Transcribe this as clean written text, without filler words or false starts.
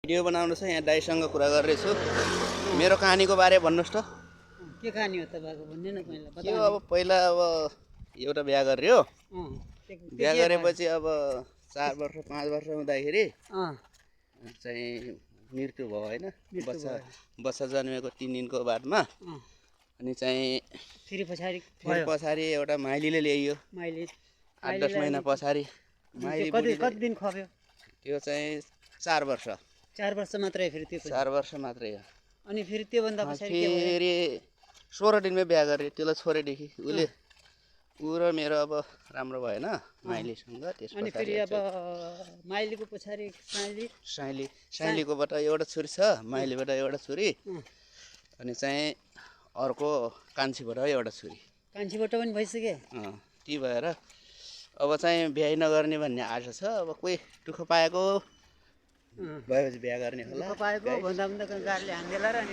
video बनाउनु छ यहाँ दाइसँग कुरा गरिरहेछु मेरो कहानीको बारे भन्नुहोस् त के कहानी हो तपाईँको भन्ने न पहिला के हो अब पहिला अब एउटा बिहा गर्यो बिहा गरेपछि अब 4 वर्ष 5 वर्ष हुँदाखेरि चाहिँ मृत्यु भयो होइन बच्चा जन्मेको 3 दिनको बादमा अनि चाहिँ फेरि पछाडि एउटा माइलीले ल्याइयो 8-10 महिना पछाडि माइली कति दिन खप्यो त्यो चाहिँ 4 वर्ष 4 वर्ष मात्रै फेरि त्यो 4 वर्ष मात्रै हो अनि फेरि त्योभन्दा पछाडि फेरि 16 दिनमै बिहा गरे त्यसलाई छोडेदेखि उसले ऊ र मेरो अब राम्रो भएन माइलीसँग अनि फेरि अब माइलीको पछाडि साइलीकोबाट एउटा छोरी छ माइलीबाट एउटा छोरी अनि चाहिँ अर्को कान्छीबाट एउटा छोरी कान्छीबाट पनि भइसक्यो ती भएर अब चाहिँ बिहा नगर्ने भन्ने आशा छ अब कोही दुःख पाएको भएपछि बिहा गर्ने होला पाएको भन्दा गाडीले हान्देला र अनि